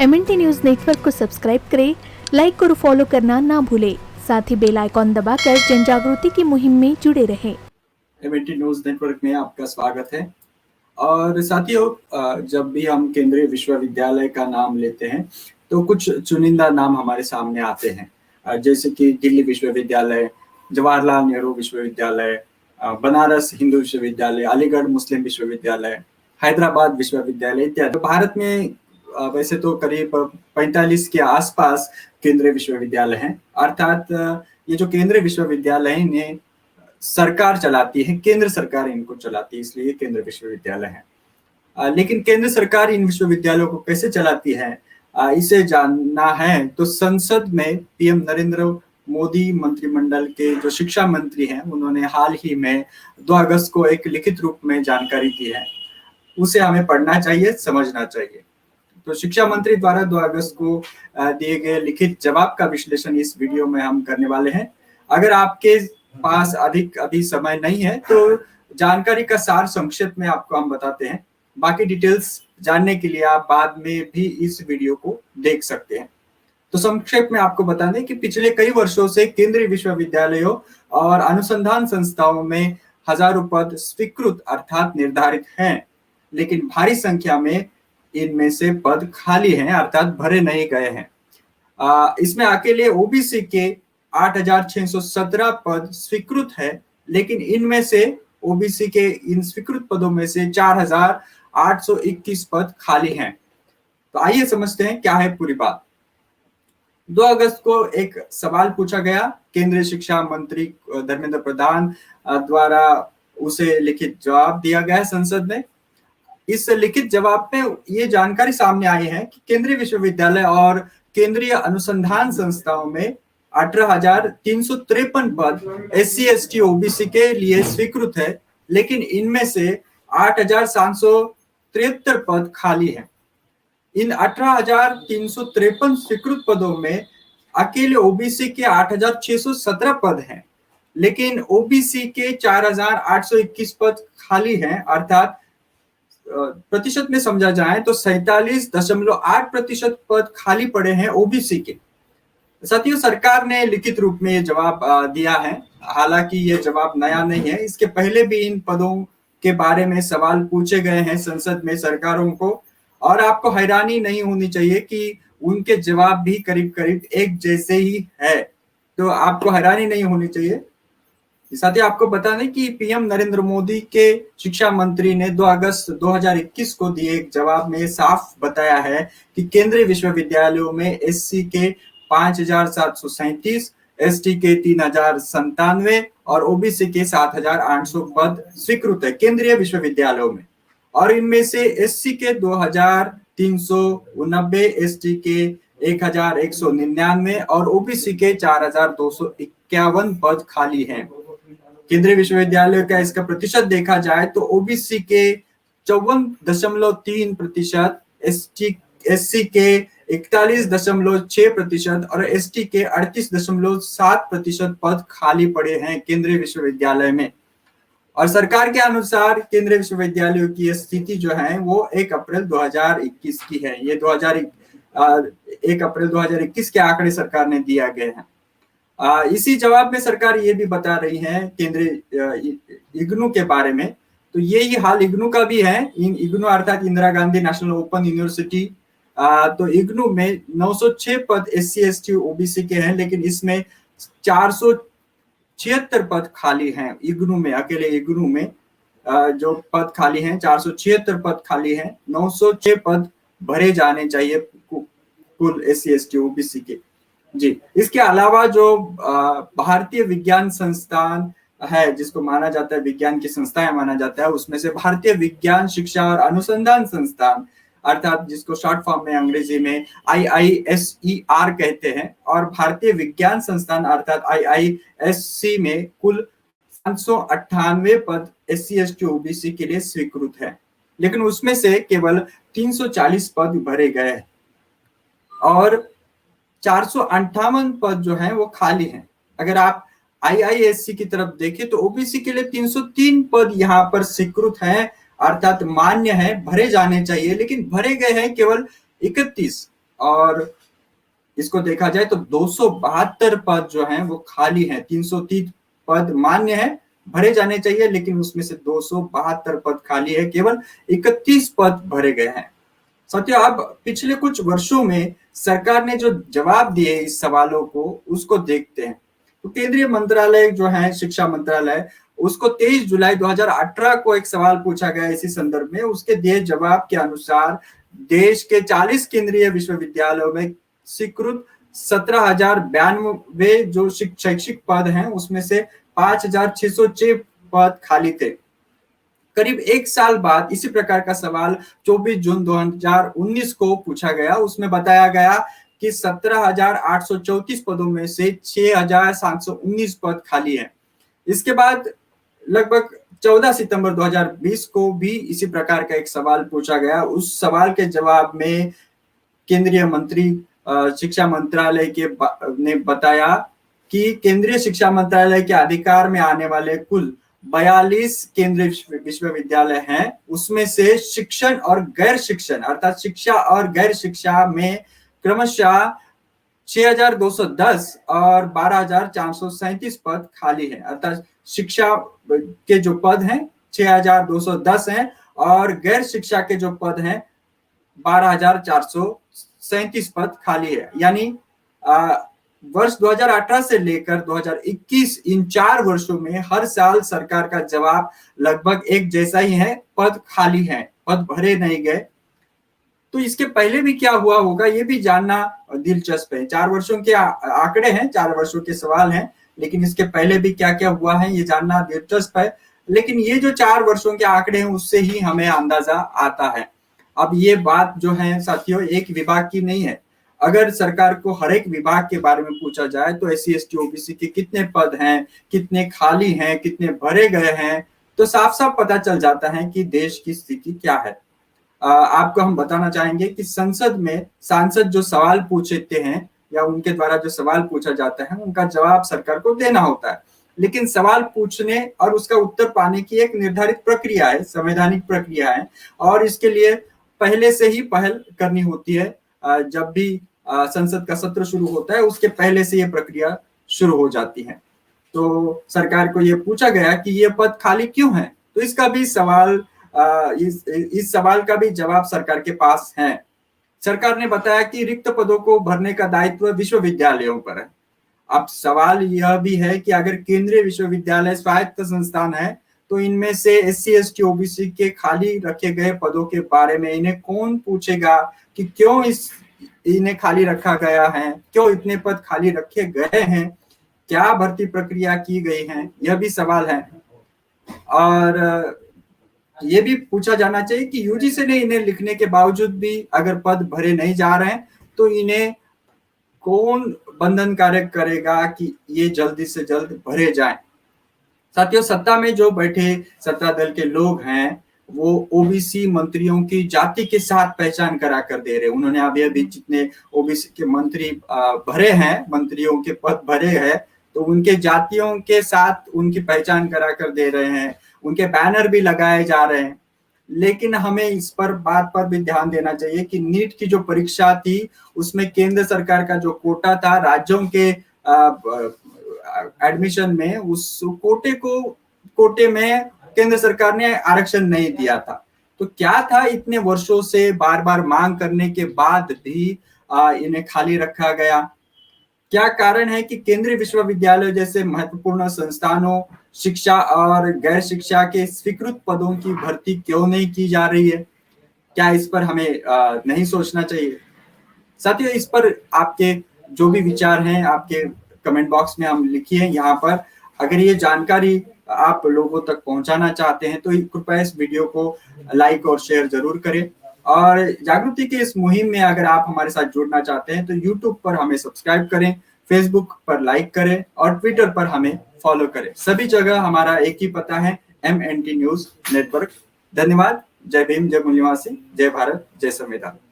MNT news network को subscribe करें, like और फॉलो करना ना भूलें। साथ ही बेल आइकॉन दबाकर जन जागृति की मुहिम में जुड़े रहें। MNT न्यूज नेटवर्क में आपका स्वागत है। और साथियों, जब भी हम केंद्रीय विश्वविद्यालय का नाम लेते हैं तो कुछ चुनिंदा नाम हमारे सामने आते हैं, जैसे कि दिल्ली विश्वविद्यालय, जवाहरलाल नेहरू विश्वविद्यालय, बनारस हिंदू विश्वविद्यालय, अलीगढ़ मुस्लिम विश्वविद्यालय, हैदराबाद विश्वविद्यालय इत्यादि। भारत में वैसे तो करीब 45 के आसपास केंद्रीय विश्वविद्यालय हैं। अर्थात ये जो केंद्रीय विश्वविद्यालय इन्हें सरकार चलाती है, केंद्र सरकार इनको चलाती है, इसलिए केंद्रीय विश्वविद्यालय है। लेकिन केंद्र सरकार इन विश्वविद्यालयों को कैसे चलाती है, इसे जानना है तो संसद में पीएम नरेंद्र मोदी मंत्रिमंडल के जो शिक्षा मंत्री हैं उन्होंने हाल ही में 2 अगस्त को एक लिखित रूप में जानकारी दी है। उसे हमें पढ़ना चाहिए, समझना चाहिए। तो शिक्षा मंत्री द्वारा 2 अगस्त को दिए गए लिखित जवाब का विश्लेषण इस वीडियो में हम करने वाले हैं। अगर आपके पास अधिक अभी समय नहीं है तो जानकारी का सार संक्षेप में आपको हम बताते हैं। बाकी डिटेल्स जानने के लिए आप बाद में भी इस वीडियो को देख सकते हैं। तो संक्षेप में आपको बता दें कि पिछले कई वर्षों से केंद्रीय विश्वविद्यालयों और अनुसंधान संस्थाओं में हजारों पद स्वीकृत अर्थात निर्धारित हैं, लेकिन भारी संख्या में इनमें से पद खाली हैं अर्थात भरे नहीं गए हैं। इसमें अकेले ओबीसी के 8,617 पद स्वीकृत है, लेकिन इनमें से ओबीसी के इन स्वीकृत पदों में से 4,821 पद खाली हैं। तो आइए समझते हैं क्या है पूरी बात। 2 अगस्त को एक सवाल पूछा गया, केंद्रीय शिक्षा मंत्री धर्मेंद्र प्रधान द्वारा उसे लिखित जवाब दिया गया संसद में। इस लिखित जवाब में ये जानकारी सामने आई है कि केंद्रीय विश्वविद्यालय और केंद्रीय अनुसंधान संस्थाओं में 18,353 पद SC ST OBC के लिए स्वीकृत है, लेकिन इनमें से 8,773 पद खाली हैं। इन 18,353 स्वीकृत पदों में अकेले ओबीसी के 8,617 पद हैं, लेकिन ओबीसी के 4,821 पद खाली हैं। अर्थात प्रतिशत में समझा जाए तो 47.8% पद खाली पड़े हैं ओबीसी के। साथियों, सरकार ने लिखित रूप में ये जवाब दिया है। हालांकि ये जवाब नया नहीं है, इसके पहले भी इन पदों के बारे में सवाल पूछे गए हैं संसद में सरकारों को, और आपको हैरानी नहीं होनी चाहिए कि उनके जवाब भी करीब करीब एक जैसे ही है। तो आपको हैरानी नहीं होनी चाहिए। साथ ही आपको बता दें कि पीएम नरेंद्र मोदी के शिक्षा मंत्री ने 2 अगस्त 2021 को दिए एक जवाब में साफ बताया है कि केंद्रीय विश्वविद्यालयों में एससी के 5,737, एसटी के 3,097 और ओबीसी के 7,800 पद स्वीकृत है केंद्रीय विश्वविद्यालयों में। और इनमें से एससी के 2,389, एसटी के 1,199 और ओबीसी के 4,251 पद खाली हैं। केंद्रीय विश्वविद्यालय का इसका प्रतिशत देखा जाए तो ओबीसी के 54.3%, एससी के 41.6% और एसटी के 38.7% पद खाली पड़े हैं केंद्रीय विश्वविद्यालय में। और सरकार के अनुसार केंद्रीय विश्वविद्यालयों की स्थिति जो है वो 1 अप्रैल 2021 की है। ये 1 अप्रैल 2021 के आंकड़े सरकार ने दिया गए हैं। इसी जवाब में सरकार ये भी बता रही है केंद्रीय इग्नू के बारे में। तो यही हाल इग्नू का भी है। इग्नू अर्थात Indira Gandhi national open university, तो इग्नू में 906 पद SC ST OBC के हैं, लेकिन इसमें 476 पद खाली हैं इग्नू में। अकेले इग्नू में जो पद खाली हैं 476 पद खाली हैं। 906 पद भरे जाने चाहिए कुल SC ST OBC के। जी, इसके अलावा जो भारतीय विज्ञान संस्थान है, जिसको माना जाता है विज्ञान की संस्थाएं माना जाता है, उसमें से भारतीय विज्ञान शिक्षा और अनुसंधान संस्थान अर्थात जिसको शॉर्ट फॉर्म में अंग्रेजी में IISER कहते हैं, और भारतीय विज्ञान संस्थान अर्थात IISc में कुल 598 पद SC ST OBC के लिए स्वीकृत है, लेकिन उसमें से केवल 340 पद भरे गए और 458 पद जो हैं वो खाली हैं। अगर आप IISc की तरफ देखें तो ओबीसी के लिए 303 पद यहाँ पर स्वीकृत हैं, अर्थात मान्य है, भरे जाने चाहिए, लेकिन भरे गए हैं केवल 31, और इसको देखा जाए तो 272 पद जो हैं वो खाली हैं। 330 पद मान्य है, भरे जाने चाहिए, लेकिन उसमें से 272 पद खाली है, केवल 31 पद भरे गए हैं। साथियों, अब पिछले कुछ वर्षों में सरकार ने जो जवाब दिए इस सवालों को, उसको देखते हैं। तो केंद्रीय मंत्रालय जो है, शिक्षा मंत्रालय, उसको 23 जुलाई 2018 को एक सवाल पूछा गया इसी संदर्भ में। उसके दिए जवाब के अनुसार देश के 40 केंद्रीय विश्वविद्यालयों में स्वीकृत 17,092 जो शैक्षिक पद हैं, उसमें से 5,606 पद खाली थे। करीब एक साल बाद इसी प्रकार का सवाल 24 जून 2019 को पूछा गया। उसमें बताया गया कि 17,834 पदों में से 6,719 पद खाली हैं। इसके बाद लगभग 14 सितंबर 2020 को भी इसी प्रकार का एक सवाल पूछा गया। उस सवाल के जवाब में केंद्रीय मंत्री शिक्षा मंत्रालय ने बताया कि केंद्रीय शिक्षा मंत्रालय के अधिकार में आने वाले कुल 42 केंद्रीय विश्वविद्यालय हैं, उसमें से शिक्षण और गैर शिक्षण अर्थात शिक्षा और गैर शिक्षा में क्रमशः 6,210 और 12,437 पद खाली हैं। अर्थात शिक्षा के जो पद हैं 6,210 हैं और गैर शिक्षा के जो पद हैं 12,437 पद खाली है। यानी वर्ष 2018 से लेकर 2021 इन 4 वर्षों में हर साल सरकार का जवाब लगभग एक जैसा ही है, पद खाली हैं, पद भरे नहीं गए। तो इसके पहले भी क्या हुआ होगा ये भी जानना दिलचस्प है। 4 वर्षों के आंकड़े हैं, 4 वर्षों के सवाल हैं, लेकिन इसके पहले भी क्या क्या हुआ है ये जानना दिलचस्प है। लेकिन ये जो 4 वर्षों के आंकड़े हैं उससे ही हमें अंदाजा आता है। अब ये बात जो है साथियों एक विभाग की नहीं है। अगर सरकार को हर एक विभाग के बारे में पूछा जाए तो SC ST OBC के कितने पद हैं, कितने खाली हैं, कितने भरे गए हैं, तो साफ साफ पता चल जाता है कि देश की स्थिति क्या है। आपको हम बताना चाहेंगे कि संसद में सांसद जो सवाल पूछते हैं या उनके द्वारा जो सवाल पूछा जाता है उनका जवाब सरकार को देना होता है, लेकिन सवाल पूछने और उसका उत्तर पाने की एक निर्धारित प्रक्रिया है, संवैधानिक प्रक्रिया है, और इसके लिए पहले से ही पहल करनी होती है। जब भी संसद का सत्र शुरू होता है उसके पहले से ये प्रक्रिया शुरू हो जाती है। तो सरकार को ये पूछा गया कि ये पद खाली क्यों हैं, तो इसका भी सवाल इस सवाल का भी जवाब सरकार के पास है। सरकार ने बताया कि रिक्त पदों को भरने का दायित्व विश्वविद्यालयों पर है। अब सवाल यह भी है कि अगर केंद्रीय विश्वविद्यालय स्वायत्त संस्थान है तो इनमें से SC ST OBC के खाली रखे गए पदों के बारे में इन्हें कौन पूछेगा कि क्यों इन्हें खाली रखा गया है, क्यों इतने पद खाली रखे गए हैं, क्या भर्ती प्रक्रिया की गई है, यह भी सवाल है। और ये भी पूछा जाना चाहिए कि UGC ने इन्हें लिखने के बावजूद भी अगर पद भरे नहीं जा रहे हैं तो इन्हें कौन बंधनकारक करेगा कि ये जल्दी से जल्द भरे जाएं। साथियों, सत्ता में जो बैठे सत्ता दल के लोग हैं वो OBC मंत्रियों की जाति के साथ पहचान करा कर दे रहे। उन्होंने अभी जितने OBC के मंत्री भरे हैं, मंत्रियों के पद भरे हैं, तो उनके जातियों के साथ उनकी पहचान करा कर दे रहे हैं, उनके बैनर भी लगाए जा रहे हैं। लेकिन हमें इस पर बात पर भी ध्यान देना चाहिए कि नीट की जो परीक्षा थी उसमें केंद्र सरकार का जो कोटा था राज्यों के एडमिशन में, उस कोटे में केंद्र सरकार ने आरक्षण नहीं दिया था। तो क्या था इतने वर्षों से बार बार मांग करने के बाद भी इन्हें खाली रखा गया? क्या कारण है कि केंद्रीय विश्वविद्यालय जैसे महत्वपूर्ण संस्थानों शिक्षा और गैर शिक्षा के स्वीकृत पदों की भर्ती क्यों नहीं की जा रही है? क्या इस पर हमें नहीं सोचना चाहिए? साथियों, इस पर आपके जो भी विचार हैं आपके कमेंट बॉक्स में हम लिखिए यहाँ पर। अगर ये जानकारी आप लोगों तक पहुंचाना चाहते हैं तो कृपया इस वीडियो को लाइक और शेयर जरूर करें। और जागृति की इस मुहिम में अगर आप हमारे साथ जुड़ना चाहते हैं तो YouTube पर हमें सब्सक्राइब करें, Facebook पर लाइक करें और ट्विटर पर हमें फॉलो करें। सभी जगह हमारा एक ही पता है, MNT न्यूज नेटवर्क। धन्यवाद। जय भीम, जय मूल्यवासी, जय भारत, जय संविधान।